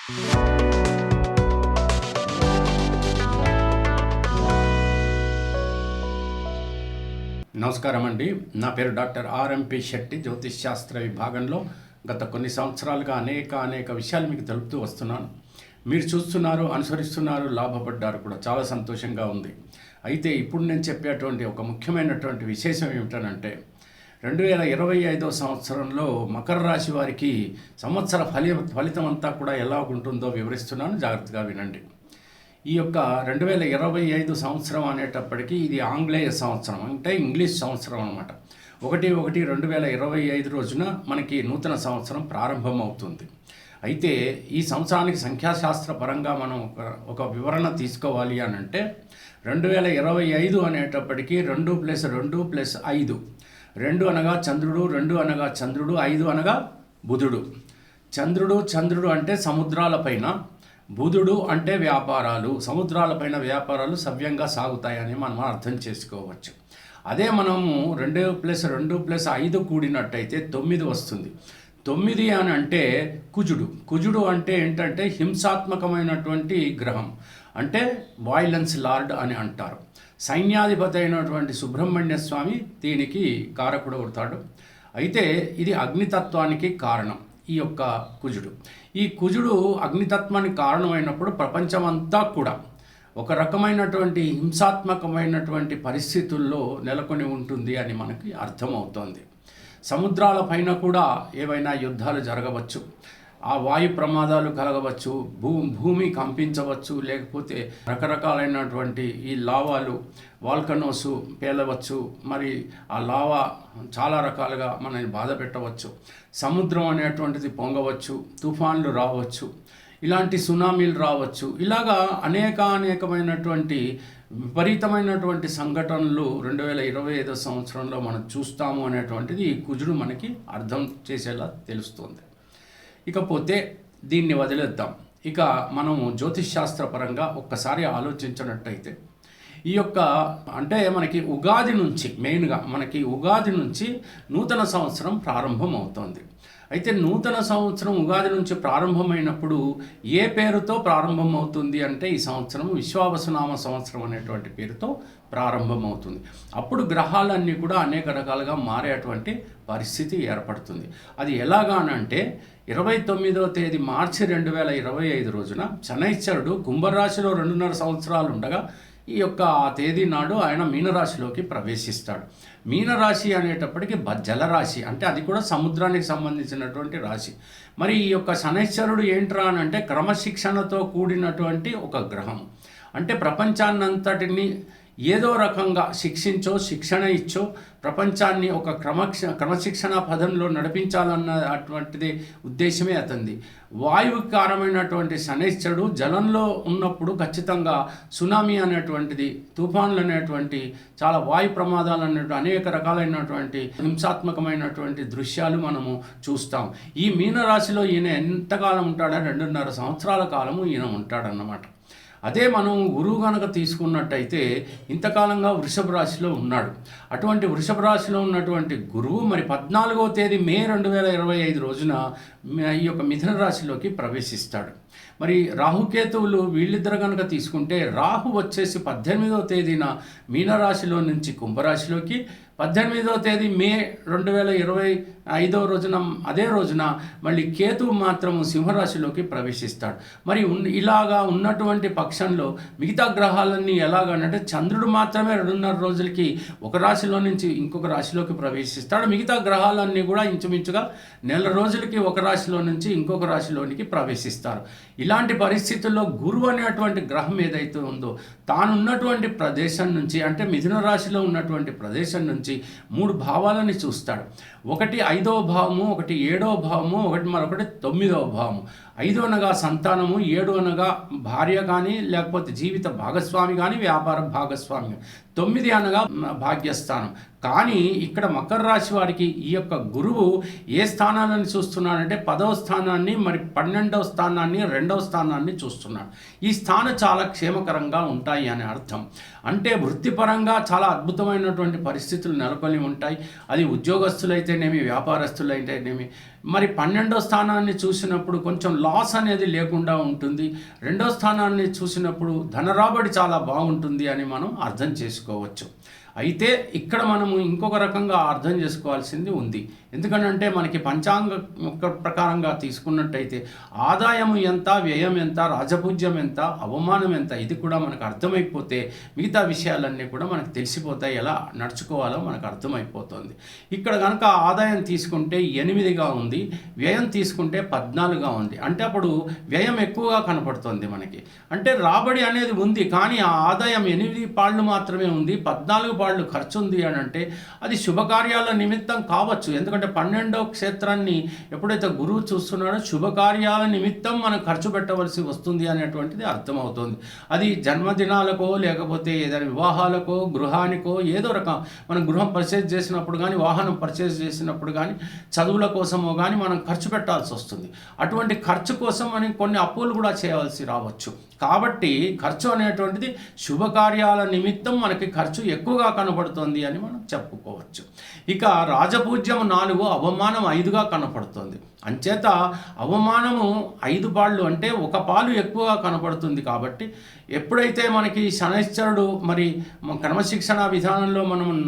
నమస్కారం అండి. నా పేరు డాక్టర్ ఆర్ఎంపి శెట్టి. జ్యోతిష్ శాస్త్ర విభాగంలో గత కొన్ని సంవత్సరాలుగా అనేక విషయాలు మీకు తెలుపుతూ వస్తున్నాను. మీరు చూస్తున్నారు, అనుసరిస్తున్నారు, లాభపడ్డారు కూడా. చాలా సంతోషంగా ఉంది. అయితే ఇప్పుడు నేను చెప్పేటువంటి ఒక ముఖ్యమైనటువంటి విశేషం ఏమిటనంటే 2025 సంవత్సరంలో మకర రాశి వారికి సంవత్సర ఫలితం అంతా కూడా ఎలా ఉంటుందో వివరిస్తున్నాను, జాగ్రత్తగా వినండి. ఈ యొక్క 2025 సంవత్సరం అనేటప్పటికీ ఇది ఆంగ్లేయ సంవత్సరం, అంటే ఇంగ్లీష్ సంవత్సరం అన్నమాట. 1/1/2025 రోజున మనకి నూతన సంవత్సరం ప్రారంభం అవుతుంది. అయితే ఈ సంవత్సరానికి సంఖ్యాశాస్త్ర పరంగా మనం ఒక వివరణ తీసుకోవాలి అని అంటే 2025 అనేటప్పటికీ 2+2+5, 2 అనగా చంద్రుడు, 2 అనగా చంద్రుడు, 5 అనగా బుధుడు. చంద్రుడు అంటే సముద్రాలపైన, బుధుడు అంటే వ్యాపారాలు, సముద్రాలపైన వ్యాపారాలు సవ్యంగా సాగుతాయని మనం అర్థం చేసుకోవచ్చు. అదే మనము 2+2+5 కూడినట్టయితే 9 వస్తుంది. 9 అని అంటే కుజుడు అంటే ఏంటంటే హింసాత్మకమైనటువంటి గ్రహం, అంటే వాయిలెన్స్ లార్డ్ అని అంటారు. సైన్యాధిపతి అయినటువంటి సుబ్రహ్మణ్య స్వామి దీనికి కారకుడు అవుతాడు. అయితే ఇది అగ్నితత్వానికి కారణం. ఈ యొక్క ఈ కుజుడు అగ్నితత్వానికి కారణమైనప్పుడు ప్రపంచమంతా కూడా ఒక రకమైనటువంటి హింసాత్మకమైనటువంటి పరిస్థితుల్లో నెలకొని ఉంటుంది అని మనకి అర్థమవుతోంది. సముద్రాలపైన కూడా ఏవైనా యుద్ధాలు జరగవచ్చు, ఆ వాయు ప్రమాదాలు కలగవచ్చు, భూమి కంపించవచ్చు, లేకపోతే రకరకాలైనటువంటి ఈ లావాలు, వాల్కనోసు పేలవచ్చు. మరి ఆ లావా చాలా రకాలుగా మనల్ని బాధ పెట్టవచ్చు. సముద్రం అనేటువంటిది పొంగవచ్చు, తుఫాన్లు రావచ్చు, ఇలాంటి సునామీలు రావచ్చు. ఇలాగా అనేకమైనటువంటి విపరీతమైనటువంటి సంఘటనలు 2025 సంవత్సరంలో మనం చూస్తాము అనేటువంటిది ఈ కుజుడు మనకి అర్థం చేసేలా తెలుస్తుంది. ఇకపోతే దీన్ని వదిలేద్దాం. ఇక మనము జ్యోతిష్ శాస్త్రపరంగా ఒక్కసారి ఆలోచించినట్టయితే ఈ యొక్క అంటే మనకి ఉగాది నుంచి, మెయిన్గా మనకి ఉగాది నుంచి నూతన సంవత్సరం ప్రారంభం అవుతుంది. అయితే నూతన సంవత్సరం ఉగాది నుంచి ప్రారంభమైనప్పుడు ఏ పేరుతో ప్రారంభం అవుతుంది అంటే ఈ సంవత్సరం విశ్వావసునామ సంవత్సరం అనేటువంటి పేరుతో ప్రారంభమవుతుంది. అప్పుడు గ్రహాలన్నీ కూడా అనేక రకాలుగా మారేటువంటి పరిస్థితి ఏర్పడుతుంది. అది ఎలాగానంటే 29వ తేదీ మార్చి 2025 రోజున శనైశ్వరుడు కుంభరాశిలో 2.5 సంవత్సరాలు ఉండగా ఈ యొక్క ఆ తేదీ నాడు ఆయన మీనరాశిలోకి ప్రవేశిస్తాడు. మీనరాశి అనేటప్పటికీ జలరాశి, అంటే అది కూడా సముద్రానికి సంబంధించినటువంటి రాశి. మరి ఈ యొక్క శనైశ్వరుడు ఏంట్రా అని అంటే క్రమశిక్షణతో కూడినటువంటి ఒక గ్రహం. అంటే ప్రపంచాన్నంతటిని ఏదో రకంగా శిక్షణ ఇచ్చో ప్రపంచాన్ని ఒక క్రమశిక్షణ పదంలో నడిపించాలన్న అటువంటిది ఉద్దేశమే అతనిది. వాయుకారమైనటువంటి శనైశ్వరుడు జలంలో ఉన్నప్పుడు ఖచ్చితంగా సునామీ అనేటువంటిది, తుఫాన్లు అనేటువంటి, చాలా వాయు ప్రమాదాలు అనేటువంటి అనేక రకాలైనటువంటి హింసాత్మకమైనటువంటి దృశ్యాలు మనము చూస్తాం. ఈ మీనరాశిలో ఈయన ఎంతకాలం ఉంటాడంటే 2.5 సంవత్సరాల కాలము ఈయన ఉంటాడన్నమాట. అదే మనం గురువు కనుక తీసుకున్నట్టయితే ఇంతకాలంగా వృషభ రాశిలో ఉన్నాడు. అటువంటి వృషభ రాశిలో ఉన్నటువంటి గురువు మరి 14వ తేదీ మే 2025 రోజున ఈ యొక్క మిథున రాశిలోకి ప్రవేశిస్తాడు. మరి రాహుకేతువులు వీళ్ళిద్దరు కనుక తీసుకుంటే రాహు వచ్చేసి 18వ తేదీన మీనరాశిలో నుంచి కుంభరాశిలోకి, 18వ తేదీ మే 2025 రోజున అదే రోజున మళ్ళీ కేతువు మాత్రము సింహరాశిలోకి ప్రవేశిస్తాడు. మరి ఇలాగా ఉన్నటువంటి పక్షంలో మిగతా గ్రహాలన్నీ ఎలాగనంటే చంద్రుడు మాత్రమే 2.5 రోజులకి ఒక రాశిలో నుంచి ఇంకొక రాశిలోకి ప్రవేశిస్తాడు. మిగతా గ్రహాలన్నీ కూడా ఇంచుమించుగా నెల రోజులకి ఒక రాశిలో నుంచి ఇంకొక రాశిలోనికి ప్రవేశిస్తారు. ఇలాంటి పరిస్థితుల్లో గురువు అనేటువంటి గ్రహం ఏదైతే ఉందో తానున్నటువంటి ప్రదేశం నుంచి, అంటే మిథున రాశిలో ఉన్నటువంటి ప్రదేశం నుంచి 3 భావాలని చూస్తాడు. ఒకటి 5వ భావము, ఒకటి 7వ భావము, మరొకటి 9వ భావము. 5 అనగా సంతానము, 7 అనగా భార్య కానీ లేకపోతే జీవిత భాగస్వామి కానీ వ్యాపార భాగస్వామి కానీ, 9 అనగా భాగ్యస్థానం. కానీ ఇక్కడ మకర రాశి వారికి ఈ యొక్క గురువు ఏ స్థానాలను చూస్తున్నాడంటే 10వ స్థానాన్ని, మరి 12వ స్థానాన్ని, 2వ స్థానాన్ని చూస్తున్నాడు. ఈ స్థానం చాలా క్షేమకరంగా ఉంటాయి అని అర్థం. అంటే వృత్తిపరంగా చాలా అద్భుతమైనటువంటి పరిస్థితులు నెలకొని ఉంటాయి. అది ఉద్యోగస్తులైతేనేమి, వ్యాపారస్తులైతేనేమి, మరి 12వ స్థానాన్ని చూసినప్పుడు కొంచెం లాస్ అనేది లేకుండా ఉంటుంది. 2వ స్థానాన్ని చూసినప్పుడు ధనరాబడి చాలా బాగుంటుంది అని మనం అర్థం చేసుకోవచ్చు. అయితే ఇక్కడ మనము ఇంకొక రకంగా అర్థం చేసుకోవాల్సింది ఉంది. ఎందుకనంటే మనకి పంచాంగ ప్రకారంగా తీసుకున్నట్టయితే ఆదాయం ఎంత, వ్యయం ఎంత, రాజపూజ్యం ఎంత, అవమానం ఎంత, ఇది కూడా మనకు అర్థమైపోతే మిగతా విషయాలన్నీ కూడా మనకు తెలిసిపోతాయి. ఎలా నడుచుకోవాలో మనకు అర్థమైపోతుంది. ఇక్కడ కనుక ఆదాయం తీసుకుంటే 8గా ఉంది, వ్యయం తీసుకుంటే 14గా ఉంది. అంటే అప్పుడు వ్యయం ఎక్కువగా కనపడుతుంది మనకి. అంటే రాబడి అనేది ఉంది, కానీ ఆ ఆదాయం 8 పాళ్ళు మాత్రమే ఉంది, 14 పాళ్ళు ఖర్చు ఉంది అని అంటే అది శుభకార్యాల నిమిత్తం కావచ్చు. ఎందుకంటే 12వ క్షేత్రాన్ని ఎప్పుడైతే గురువు చూస్తున్నాడో శుభకార్యాల నిమిత్తం మనం ఖర్చు పెట్టవలసి వస్తుంది అనేటువంటిది అర్థమవుతుంది. అది జన్మదినాలకో లేకపోతే ఏదైనా వివాహాలకో గృహానికో ఏదో రకం మనం గృహం పర్చేజ్ చేసినప్పుడు కానీ, వాహనం పర్చేజ్ చేసినప్పుడు కానీ, చదువుల కోసమో కానీ మనం ఖర్చు పెట్టాల్సి వస్తుంది. అటువంటి ఖర్చు కోసం మనం కొన్ని అప్పులు కూడా చేయవలసి రావచ్చు. కాబట్టి ఖర్చు అనేటువంటిది శుభకార్యాల నిమిత్తం మనకి ఖర్చు ఎక్కువగా కనపడుతుంది అని మనం చెప్పుకోవచ్చు. ఇక రాజపూజ్యం 4, అవమానం 5గా కనపడుతుంది. అంచేత అవమానము 5 పాళ్ళు అంటే 1 పాలు ఎక్కువగా కనపడుతుంది. కాబట్టి ఎప్పుడైతే మనకి శనైశ్వరుడు మరి క్రమశిక్షణ విధానంలో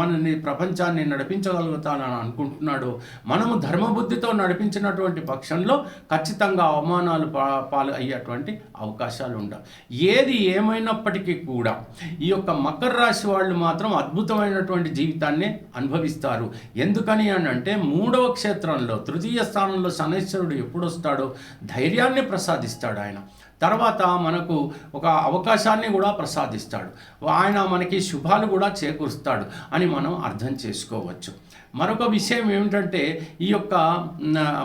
మనని ప్రపంచాన్ని నడిపించగలుగుతానని అనుకుంటున్నాడు, మనము ధర్మబుద్ధితో నడిపించినటువంటి పక్షంలో ఖచ్చితంగా అవమానాలు పాలు అయ్యేటువంటి అవకాశాలు ఉండవు. ఏది ఏమైనప్పటికీ కూడా ఈ యొక్క మకర రాశి వాళ్ళు మాత్రం అద్భుతమైనటువంటి జీవితాన్ని అనుభవిస్తారు. ఎందుకని అని అంటే 3వ క్షేత్రంలో 3య స్థానంలో శనైశ్వరుడు ఎప్పుడు వస్తాడో ధైర్యాన్ని ప్రసాదిస్తాడు ఆయన. తర్వాత మనకు ఒక అవకాశాన్ని కూడా ప్రసాదిస్తాడు. ఆయన మనకి శుభాలు కూడా చేకూరుస్తాడు అని మనం అర్థం చేసుకోవచ్చు. మరొక విషయం ఏమిటంటే ఈ యొక్క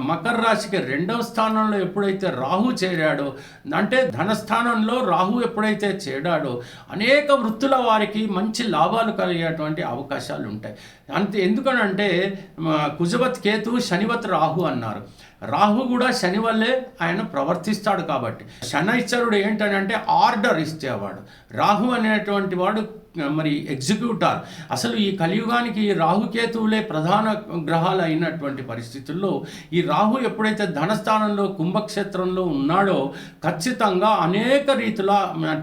మకర రాశికి 2వ స్థానంలో ఎప్పుడైతే రాహు చేరాడో, అంటే ధనస్థానంలో రాహు ఎప్పుడైతే చేరాడో అనేక వృత్తుల వారికి మంచి లాభాలు కలిగేటువంటి అవకాశాలు ఉంటాయి. అంతే ఎందుకనంటే కుజవత్ కేతు శనివత్ రాహు అన్నారు. రాహు కూడా శని వల్లే ఆయన ప్రవర్తిస్తాడు. కాబట్టి శనైశ్వరుడు ఏంటంటే ఆర్డర్ ఇచ్చేవాడు. రాహు అనేటువంటి వాడు మరి ఎగ్జిక్యూటర్. అసలు ఈ కలియుగానికి రాహుకేతువులే ప్రధాన గ్రహాలు అయినటువంటి పరిస్థితుల్లో ఈ రాహు ఎప్పుడైతే ధనస్థానంలో కుంభక్షేత్రంలో ఉన్నాడో ఖచ్చితంగా అనేక రీతుల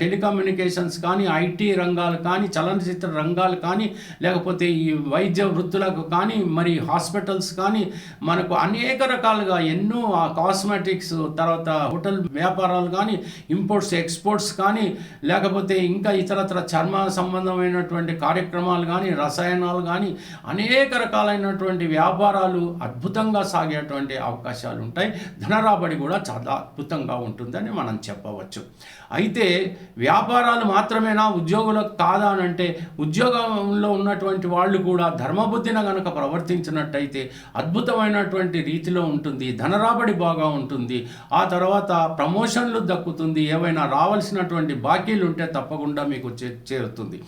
టెలికమ్యూనికేషన్స్ కానీ, ఐటీ రంగాలు కానీ, చలనచిత్ర రంగాలు కానీ, లేకపోతే ఈ వైద్య వృత్తులకు కానీ, మరి హాస్పిటల్స్ కానీ, మనకు అనేక రకాలుగా ఎన్నో కాస్మెటిక్స్, తర్వాత హోటల్ వ్యాపారాలు కానీ, ఇంపోర్ట్స్ ఎక్స్పోర్ట్స్ కానీ, లేకపోతే ఇంకా ఇతరత్ర చర్మ సంబంధమైనటువంటి కార్యక్రమాలు కానీ, రసాయనాలు కానీ, అనేక రకాలైనటువంటి వ్యాపారాలు అద్భుతంగా సాగేటువంటి అవకాశాలు ఉంటాయి. ధనరాబడి కూడా చాలా అద్భుతంగా ఉంటుందని మనం చెప్పవచ్చు. అయితే వ్యాపారాలు మాత్రమేనా, ఉద్యోగులకు కాదా అని అంటే ఉద్యోగంలో ఉన్నటువంటి వాళ్ళు కూడా ధర్మబుద్ధిన కనుక ప్రవర్తించినట్టయితే అద్భుతమైనటువంటి రీతిలో ఉంటుంది. ధనరాబడి బాగా ఉంటుంది. ఆ తర్వాత ప్రమోషన్లు దక్కుతుంది. ఏవైనా రావాల్సినటువంటి బాకీలు ఉంటే తప్పకుండా మీకు చేరుతుంది.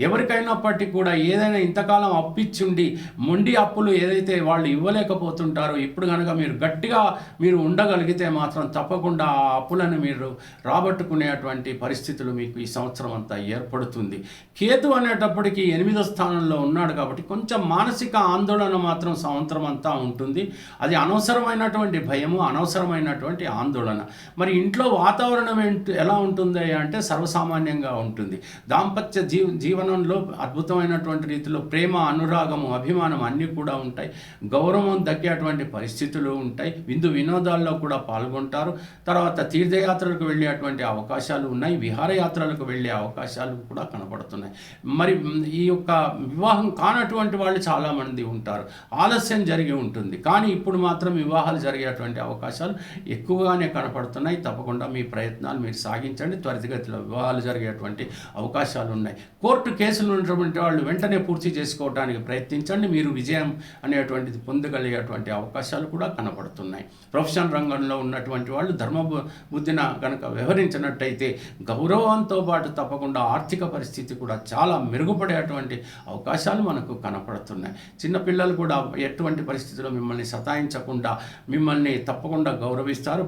ఎవరికైనప్పటికీ కూడా ఏదైనా ఇంతకాలం అప్పిచ్చుండి మొండి అప్పులు ఏదైతే వాళ్ళు ఇవ్వలేకపోతుంటారో ఇప్పుడు కనుక మీరు గట్టిగా మీరు ఉండగలిగితే మాత్రం తప్పకుండా ఆ అప్పులను మీరు రాబట్టుకునేటువంటి పరిస్థితులు మీకు ఈ సంవత్సరం అంతా ఏర్పడుతుంది. కేతు అనేటప్పటికీ 8వ స్థానంలో ఉన్నాడు కాబట్టి కొంచెం మానసిక ఆందోళన మాత్రం సంవత్సరం అంతా ఉంటుంది. అది అనవసరమైనటువంటి భయము, అనవసరమైనటువంటి ఆందోళన. మరి ఇంట్లో వాతావరణం ఎలా ఉంటుంది అంటే సర్వసామాన్యంగా ఉంటుంది. దాంపత్య జీవనంలో అద్భుతమైనటువంటి రీతిలో ప్రేమ, అనురాగము, అభిమానం అన్నీ కూడా ఉంటాయి. గౌరవం దక్కేటువంటి పరిస్థితులు ఉంటాయి. విందు వినోదాల్లో కూడా పాల్గొంటారు. తర్వాత తీర్థయాత్రలకు వెళ్ళేటువంటి అవకాశాలు ఉన్నాయి. విహారయాత్రలకు వెళ్ళే అవకాశాలు కూడా కనపడుతున్నాయి. మరి ఈ యొక్క వివాహం కానటువంటి వాళ్ళు చాలామంది ఉంటారు. ఆలస్యం జరిగి ఉంటుంది, కానీ ఇప్పుడు మాత్రం వివాహాలు జరిగేటువంటి అవకాశాలు ఎక్కువగానే కనపడుతున్నాయి. తప్పకుండా మీ ప్రయత్నాలు మీరు సాగించండి. త్వరితగతిలో వివాహాలు జరిగేటువంటి అవకాశాలు ఉన్నాయి. కోర్టు కేసులు ఉన్నటువంటి వాళ్ళు వెంటనే పూర్తి చేసుకోవడానికి ప్రయత్నించండి. మీరు విజయం అనేటువంటిది పొందగలిగేటువంటి అవకాశాలు కూడా కనపడుతున్నాయి. ప్రొఫెషనల్ రంగంలో ఉన్నటువంటి వాళ్ళు ధర్మబుద్ధిన కనుక వ్యవహరించినట్టయితే గౌరవంతో పాటు తప్పకుండా ఆర్థిక పరిస్థితి కూడా చాలా మెరుగుపడేటువంటి అవకాశాలు మనకు కనపడుతున్నాయి. చిన్నపిల్లలు కూడా ఎటువంటి పరిస్థితుల్లో మిమ్మల్ని సతాయించకుండా మిమ్మల్ని తప్పకుండా గౌరవిస్తారు.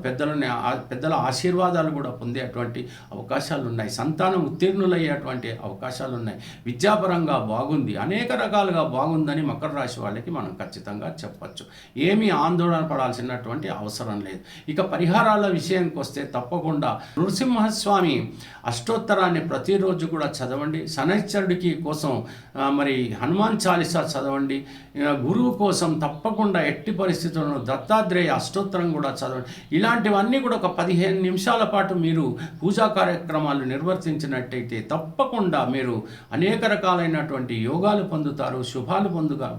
పెద్దల ఆశీర్వాదాలు కూడా పొందేటువంటి అవకాశాలు ఉన్నాయి. సంతానం ఉత్తీర్ణులయ్యేటువంటి అవకాశాలు అవకాశాలు ఉన్నాయి, విద్యాపరంగా బాగుంది, అనేక రకాలుగా బాగుందని మకర రాశి వాళ్ళకి మనం ఖచ్చితంగా చెప్పచ్చు. ఏమీ ఆందోళన పడాల్సినటువంటి అవసరం లేదు. ఇక పరిహారాల విషయానికి వస్తే తప్పకుండా నృసింహస్వామి అష్టోత్తరాన్ని ప్రతిరోజు కూడా చదవండి. శనైశ్వరుడికి కోసం మరి హనుమాన్ చాలీసా చదవండి. గురువు కోసం తప్పకుండా ఎట్టి పరిస్థితుల్లో దత్తాత్రేయ అష్టోత్తరం కూడా చదవండి. ఇలాంటివన్నీ కూడా ఒక 15 నిమిషాల పాటు మీరు పూజా కార్యక్రమాలు నిర్వర్తించినట్టయితే తప్పకుండా మీరు అనేక రకాలైనటువంటి యోగాలు పొందుతారు, శుభాలు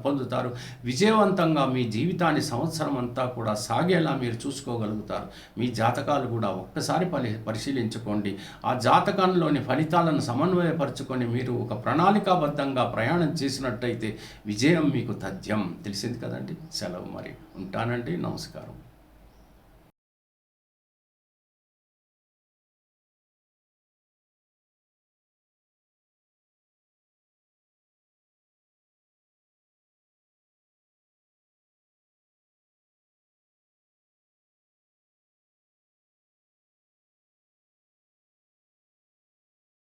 పొందుతారు. విజయవంతంగా మీ జీవితాన్ని సంవత్సరం అంతా కూడా సాగేలా మీరు చూసుకోగలుగుతారు. మీ జాతకాలు కూడా ఒక్కసారి పరిశీలించుకోండి. ఆ జాతకంలోని ఫలితాలను సమన్వయపరుచుకొని మీరు ఒక ప్రణాళికాబద్ధంగా ప్రయాణం చేసినట్టయితే విజయం మీకు తథ్యం. తెలిసింది కదండి. సెలవు మరి. ఉంటానండి. నమస్కారం.